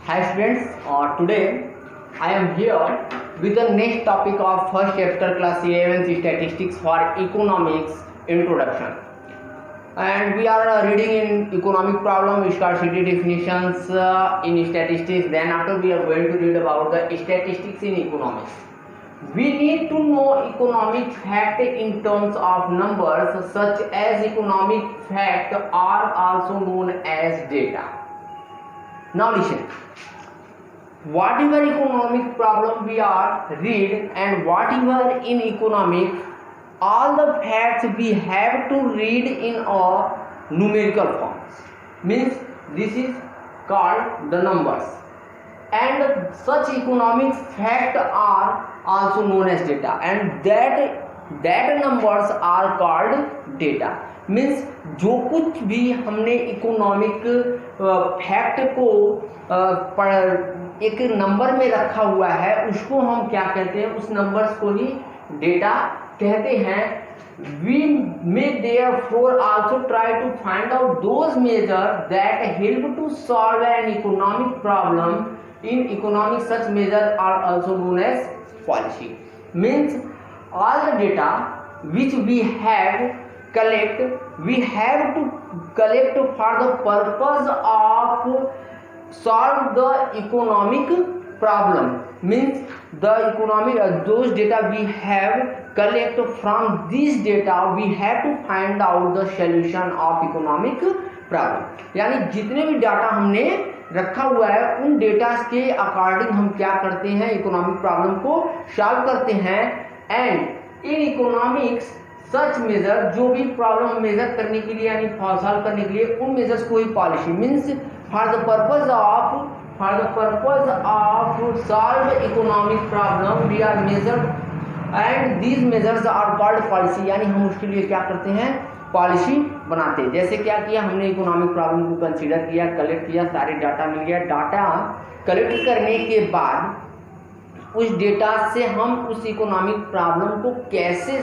Hi students, today I am here with the next topic of first chapter class 11 statistics for economics introduction. And we are reading in economic problem, scarcity definitions in statistics. Then after we are going to read about the statistics in economics. We need to know economic fact in terms of numbers, such as economic fact are also known as data. Now listen, whatever economic problem we are read and whatever in economic, all the facts we have to read in a numerical forms. Means this is called the numbers, and such economic fact are also known as data, and that numbers are called data. Means जो कुछ भी हमने economic fact को एक number में रखा हुआ है उसको हम क्या कहते हैं, उस नंबर्स को ही डेटा कहते हैं. We may therefore also try to find out those measures that help to solve an economic problem. In economics, such measures are also known as policy. Means all the data which we have we have to collect for the purpose of solve the economic problem. Means the economic those data we have collect from this data we have to find out the solution of economic problem. यानी जितने भी data हमने रखा हुआ है उन data के according हम क्या करते हैं, इकोनॉमिक प्रॉब्लम को सॉल्व करते हैं. And in economics such major, जो भी प्रॉब्लम मेजर करने के लिए यानी सॉल्व करने के लिए उन मेजर्स को ही policy. Means for the purpose of solve economic problem we are measured and these measures are called policy. यानी हम उसके लिए क्या करते हैं, पॉलिसी बनाते हैं. जैसे क्या किया हमने, इकोनॉमिक प्रॉब्लम को कंसीडर किया, कलेक्ट किया, सारे डाटा मिल गया. डाटा कलेक्ट करने के बाद उस डेटा से हम उस इकोनॉमिक प्रॉब्लम को कैसे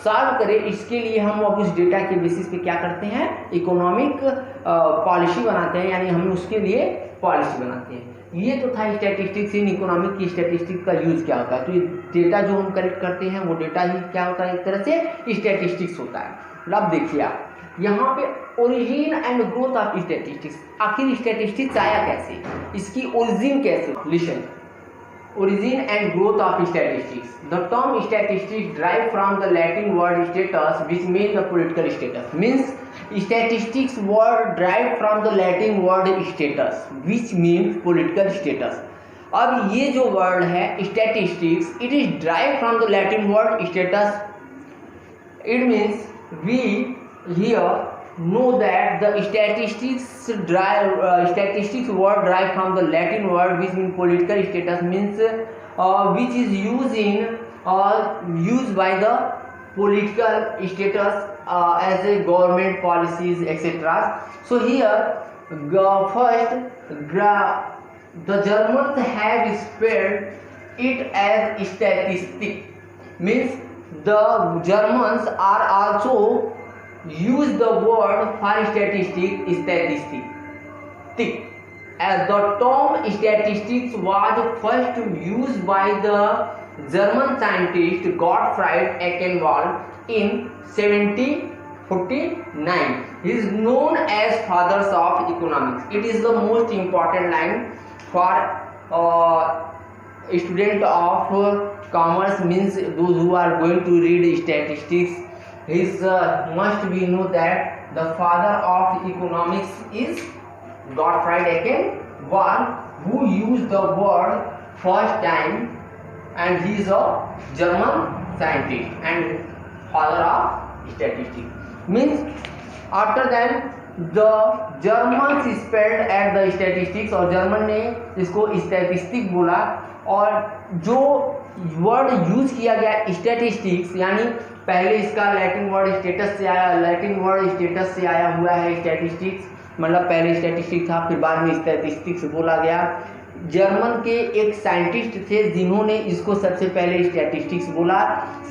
सॉल्व करें, इसके लिए हम अब उस डेटा के बेसिस पे क्या करते हैं, इकोनॉमिक पॉलिसी बनाते हैं. यानी हम उसके लिए पॉलिसी बनाते हैं. ये तो था स्टैटिस्टिक्स इन इकोनॉमिक की स्टैटिस्टिक्स का यूज क्या होता है. तो ये डेटा जो हम कलेक्ट करते हैं वो डेटा ही क्या होता है, एक तरह से स्टैटिस्टिक्स होता है. अब देखिए आप यहाँ पे origin and growth of statistics. आखिर स्टैटिस्टिक्स आया कैसे, इसकी ओरिजिन कैसे. Listen, origin and growth of statistics. The term statistics derive from the Latin word status, which means the political status. Means statistics word derived from the Latin word status, which means political status. अब ये जो word है statistics, it is derived from the Latin word status. It means we here know that the statistics word derived from the Latin word which means political status, means which is used by the political status as a government policies etc. So here first the Germans have spelled it as statistic. Means the Germans are also use the word for statistic. As the term statistics was first used by the German scientist Gottfried Eichenwald in 1749. He is known as fathers of economics. It is the most important line for student of commerce, means those who are going to read statistics. His must we know that the father of economics is Gottfried Eichenwald, who used the word first time, and he is a German scientist and father of statistics. Means after that the Germans spelled at the statistics, और German ने इसको statistic बोला, और जो word use किया गया statistics, यानी पहले इसका लैटिन वर्ड स्टेटस से आया हुआ है स्टैटिस्टिक्स. मतलब पहले स्टैटिस्टिक्स था, फिर बाद में स्टैटिस्टिक्स बोला गया. जर्मन के एक साइंटिस्ट थे जिन्होंने इसको सबसे पहले स्टैटिस्टिक्स बोला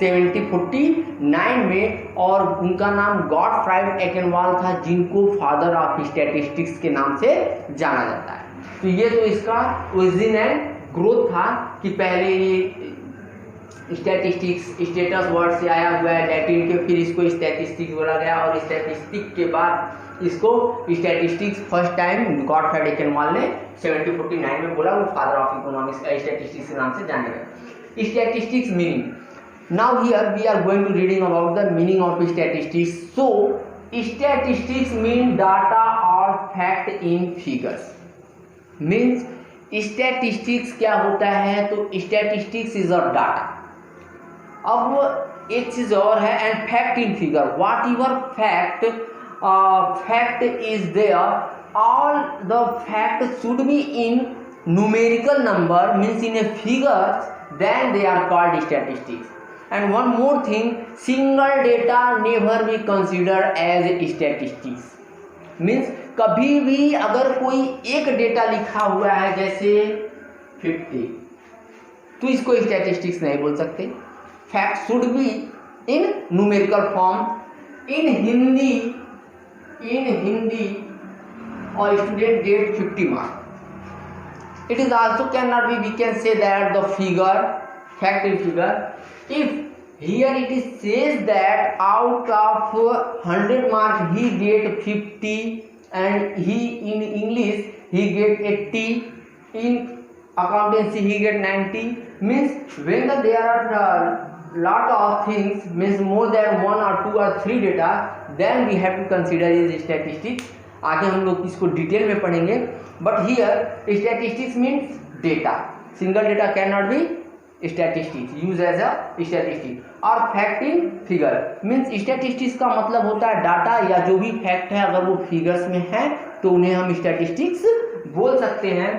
1749 में, और उनका नाम गॉटफ्राइड एकेनवाल्ड था, जिनको फादर ऑफ स्टैटिस्टिक्स के नाम से जाना जाता है. तो ये तो इसका ओरिजिन एंड ग्रोथ था कि पहले ये स्टैटिस्टिक्स स्टेटस वर्ड से आया हुआ है लैटिन के, फिर इसको स्टैटिस्टिक्स बोला गया और स्टैटिस्टिक के बाद इसको स्टैटिस्टिक्स फर्स्ट टाइम गॉटफ्राइड एकेनवाल ने 1749 में बोला, वो फादर ऑफ इकोनॉमिक्स स्टैटिस्टिक्स के नाम से जाने गए। Statistics meaning, now here we are going to reading about the meaning of statistics. So statistics mean data और fact in figures. Means statistics क्या होता है, तो स्टैटिस्टिक्स इज अ डाटा। अब एक चीज और है, and fact in figure, whatever fact is there, all the fact should be in numerical number, means in a figures, then they are called statistics. And one more thing, single data never be considered as statistics. Means कभी भी अगर कोई एक data लिखा हुआ है जैसे 50, तो इसको स्टैटिस्टिक्स नहीं बोल सकते। Fact should be in numerical form, in Hindi और student get 50 marks. It is also cannot be, we can say that the figure, fact in figure, if here it is says that out of 100 marks he get 50 and he in English he get 80, in accountancy he get 90, means when there are lot of things, means more than 1 or 2 or 3 data, then we have to consider is statistics. आगे हम लोग इसको detail में पढ़ेंगे, but here statistics means data, single data can not be statistics, use as a statistic. और fact in figure means statistics का मतलब होता है डाटा या जो भी फैक्ट है अगर वो फिगर्स में है तो उन्हें हम स्टैटिस्टिक्स बोल सकते हैं।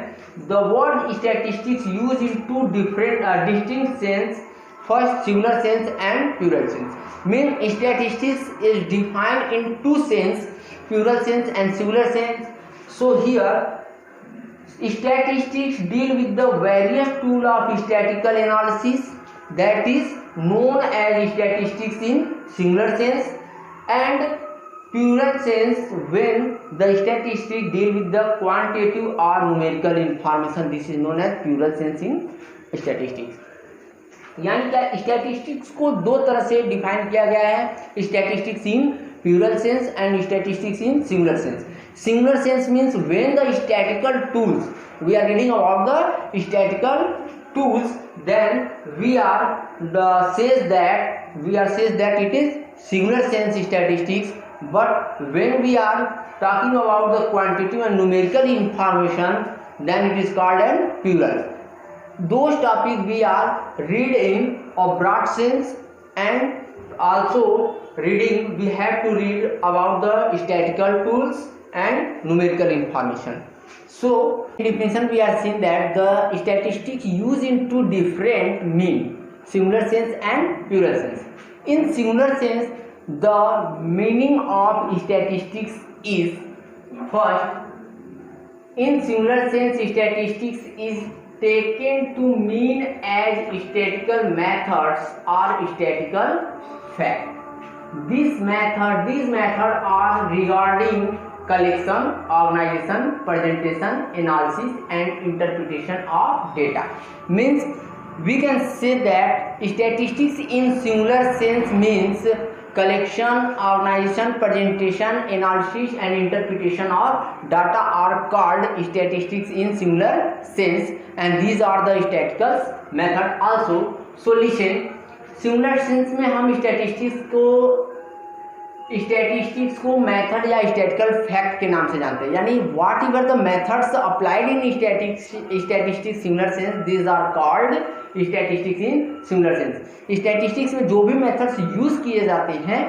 The word statistics use in two different distinct sense, first singular sense and plural sense. Mean statistics is defined in two sense, plural sense and singular sense. So here statistics deal with the various tool of statistical analysis, that is known as statistics in singular sense, and plural sense when the statistics deal with the quantitative or numerical information, this is known as plural sense in statistics. यानी क्या statistics को दो तरह से define किया गया है, statistics in plural sense and statistics in singular sense. Singular sense means when the statistical tools, we are reading about the statistical tools, then we are says that it is singular sense statistics. But when we are talking about the quantitative and numerical information, then it is called an plural. Those topics we are read in a broad sense, and also reading we have to read about the statistical tools and numerical information. So in definition we are seeing that the statistics used in two different mean, singular sense and plural sense. In singular sense, the meaning of statistics is, first, in singular sense statistics is taken to mean as statistical methods or statistical fact. These methods are regarding collection, organization, presentation, analysis and interpretation of data. Means we can say that statistics in singular sense means collection, organization, presentation, analysis and interpretation of data are called statistics in singular sense, and these are the statistical method. Also solution, singular sense में हम statistics को method या statistical fact के नाम से जानते हैं, यानी whatever the methods applied in statistics singular sense, these are called statistics in singular sense. Statistics में जो भी मेथड्स यूज किए जाते हैं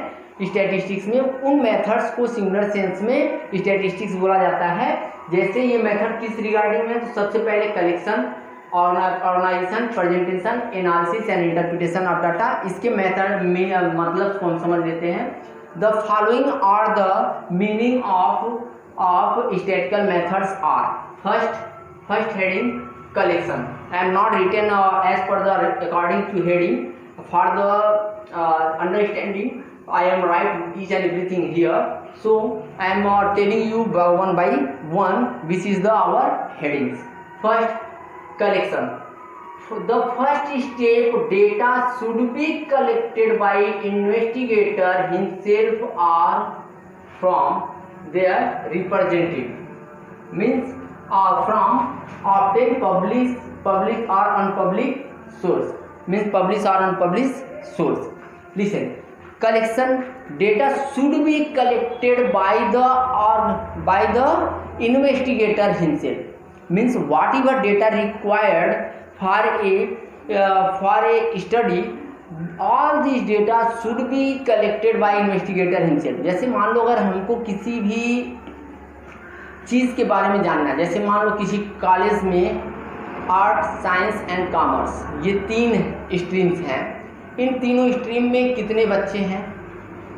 स्टैटिस्टिक्स में, उन मेथड्स को सिंगुलर सेंस में स्टैटिस्टिक्स बोला जाता है। जैसे ये मेथड किस रिगार्डिंग में, तो सबसे पहले collection, organization, presentation, analysis and interpretation of data. इसके मेथड में मतलब कौन समझ लेते हैं। The following are the meaning of statistical methods are, first heading collection, I am not written as per the according to heading, for the understanding I am write each and everything here. So I am telling you one by one which is the our headings. First, collection. The first step, data should be collected by investigator himself or from their representative. Means from obtain public or unpublished source. Means published or unpublished source. Listen. Collection data should be collected by the investigator himself. Means whatever data required for a study, all these data should be collected by investigator himself. जैसे मान लो अगर हमको किसी भी चीज़ के बारे में जानना है, जैसे मान लो किसी कॉलेज में आर्ट, साइंस एंड कॉमर्स, ये 3 स्ट्रीम्स हैं, इन तीनों स्ट्रीम में कितने बच्चे हैं,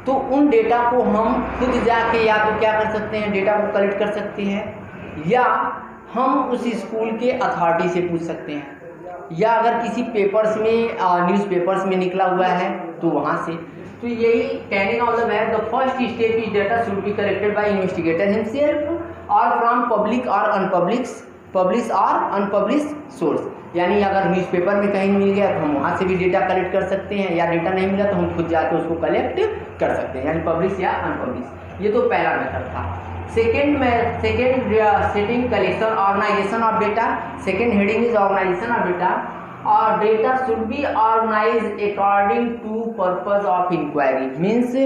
तो उन डेटा को हम खुद जाके या तो क्या कर सकते हैं, डेटा को कलेक्ट कर सकते हैं, या हम उस स्कूल के अथॉरिटी से पूछ सकते हैं, या अगर किसी पेपर्स में न्यूज़पेपर्स में निकला हुआ है तो वहाँ से। तो यही कहने का मतलब है, the first step is data should be collected by investigator himself और फ्रॉम पब्लिक और अनपब्लिश्ड सोर्स। यानी अगर न्यूज़पेपर में कहीं मिल गया तो हम वहाँ से भी डेटा कलेक्ट कर सकते हैं, या डेटा नहीं मिला तो हम खुद जाकर उसको कलेक्ट कर सकते हैं, यानी पब्लिश या अनपब्लिश। ये तो पहला मेथड था। Second setting collection organisation of data. Second heading is organisation of data. और data should be organise according to purpose of inquiry. Means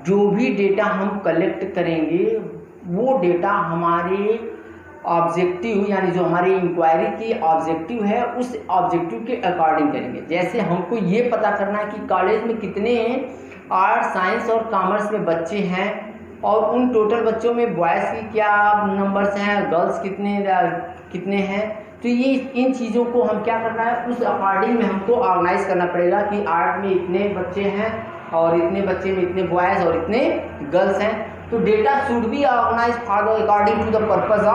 जो भी डेटा हम कलेक्ट करेंगे वो डेटा हमारे ऑब्जेक्टिव, यानी जो हमारी इंक्वायरी की ऑब्जेक्टिव है उस ऑब्जेक्टिव के अकॉर्डिंग करेंगे। जैसे हमको ये पता करना है कि कॉलेज में कितने आर्ट, साइंस और कॉमर्स में बच्चे हैं, और उन टोटल बच्चों में बॉयज़ की क्या नंबर्स हैं, गर्ल्स कितने हैं, तो ये इन चीज़ों को हम क्या करना है, उस अकॉर्डिंग में हमको ऑर्गेनाइज करना पड़ेगा कि आर्ट में इतने बच्चे हैं और इतने बच्चे में इतने बॉयज़ और इतने गर्ल्स हैं। तो data should be organize for the according to the purpose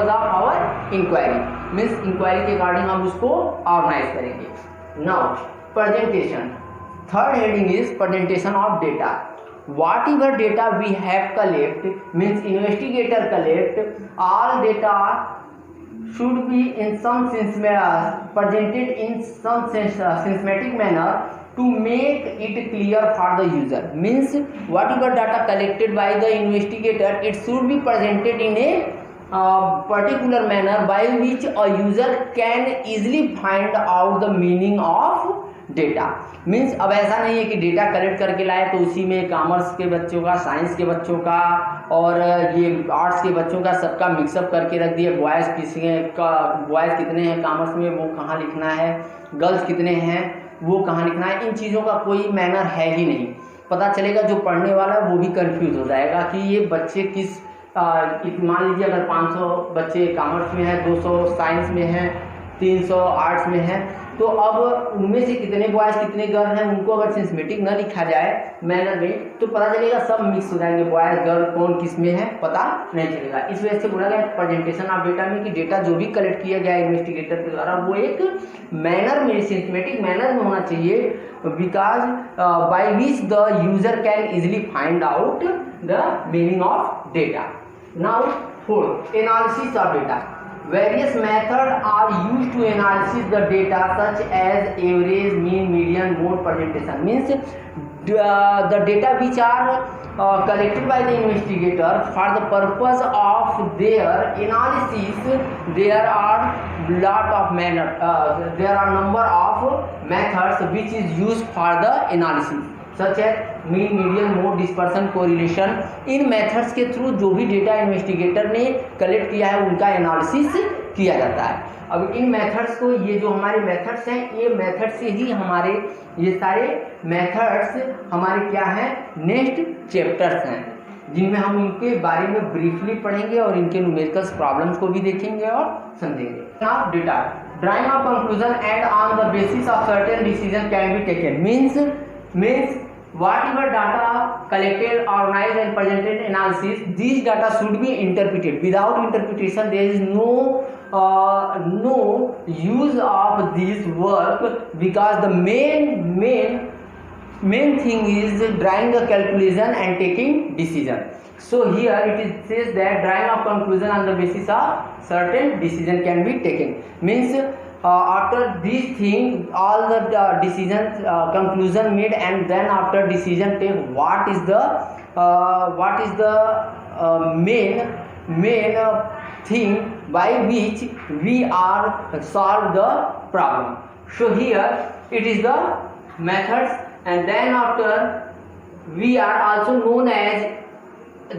of our inquiry. Means inquiry के अकॉर्डिंग हम उसको ऑर्गेनाइज करेंगे। Now presentation. Third heading is presentation of data. Whatever data we have collect, means investigator collect, all data should be in some sense presented in some systematic manner to make it clear for the user. Means whatever data collected by the investigator, it should be presented in a particular manner by which a user can easily find out the meaning of data. Means अब ऐसा नहीं है कि data collect करके लाए तो उसी में कॉमर्स के बच्चों का, साइंस के बच्चों का और ये आर्ट्स के बच्चों का सबका मिक्सअप करके रख दिया। बॉयज़ कितने हैं कॉमर्स में वो कहाँ लिखना है, गर्ल्स कितने हैं वो कहाँ लिखना है, इन चीज़ों का कोई मैनर है ही नहीं। पता चलेगा जो पढ़ने वाला है वो भी कंफ्यूज हो जाएगा कि ये बच्चे किस मान लीजिए अगर 500 बच्चे कॉमर्स में हैं, 200 साइंस में हैं, 300 आर्ट्स में हैं, तो अब उनमें से कितने बॉयज़ कितने गर्ल हैं उनको अगर सिस्टमेटिक न लिखा जाए मैनर में तो पता चलेगा सब मिक्स हो जाएंगे, बॉयज़ गर्ल कौन किस में है पता नहीं चलेगा। इस वजह से बोला गया प्रेजेंटेशन ऑफ डेटा में कि डेटा जो भी कलेक्ट किया गया इन्वेस्टिगेटर के द्वारा वो एक मैनर में, सिस्टमेटिक मैनर में होना चाहिए, because by which the user can easily find out the meaning of data. Now fourth, analysis of data. Various methods are used to analyze the data such as average, mean, median, mode, presentation. Means the data which are collected by the investigator for the purpose of their analysis, there are lot of there are number of methods which is used for the analysis such as mean, median, mode, dispersion, correlation. In methods के through जो भी data investigator ने collect किया है उनका analysis किया जाता है। अब इन मेथड्स को, ये जो हमारे मेथड्स हैं, ये मेथड से ही हमारे ये सारे मेथड्स हमारे क्या हैं, नेक्स्ट चैप्टर्स हैं, जिनमें हम इनके बारे में ब्रीफली पढ़ेंगे और इनके न्यूमेरिकल्स प्रॉब्लम्स को भी देखेंगे और समझेंगे। Now data drawing a conclusion and on the basis of certain decision can be taken. Means whatever data collected, organized and presented analysis, these data should be interpreted. Without interpretation there is no use of this work, because the main main thing is drawing a calculation and taking decision. So here it says that drawing of conclusion on the basis of certain decision can be taken. Means after this thing, all the decisions conclusion made, and then after decision take what is the main thing by which we are solve the problem. So here it is the methods, and then after we are also known as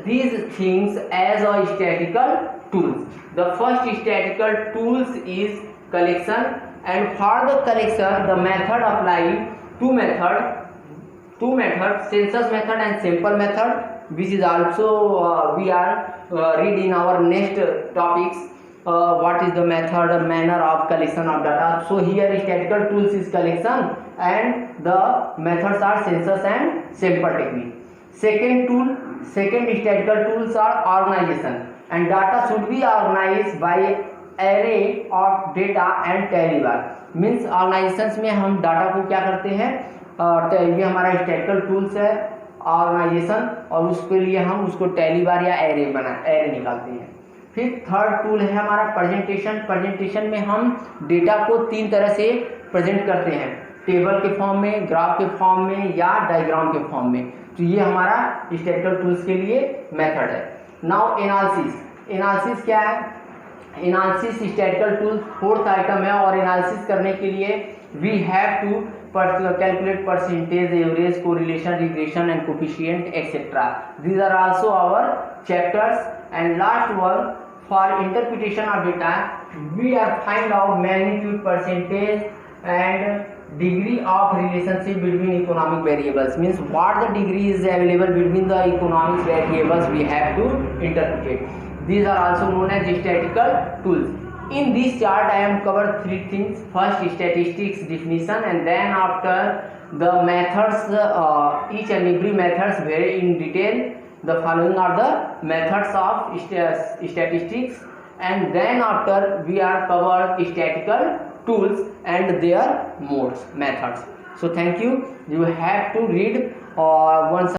these things as a statistical tools. The first statistical tools is collection, and for the collection the method apply two methods, census method and sample method, which is also we are read in our next topics. What is the method, manner of collection of data. So here statistical tools is collection, and the methods are census and sample technique. Second statistical tools are organization, and data should be organized by array of data and tally bar. Means organisations में हम data को क्या करते हैं, ये हमारा statistical tools है organisation, और उसके लिए हम उसको टैली बार या एरे निकालते हैं. फिर थर्ड टूल है हमारा प्रेजेंटेशन में हम डेटा को तीन तरह से प्रेजेंट करते हैं, टेबल के फॉर्म में, ग्राफ के फॉर्म में या डायग्राम के फॉर्म में. तो ये हमारा स्टैटिस्टिकल टूल्स के लिए मेथड है. नाउ एनालिसिस क्या है? Analysis statistical tools fourth item है, और एनालिसिस करने के लिए we have to calculate percentage, average, correlation, regression and coefficient etc. These are also our chapters. And last one, for interpretation of data we are find out magnitude, percentage and degree of relationship between economic variables. Means what the degree is available between the economic variables we have to interpret. These are also known as statistical tools. In this chart I am covered three things. First, statistics definition, and then after the methods, each and every methods very in detail. The following are the methods of statistics, and then after we are covered statistical tools and their methods. So thank you. You have to read once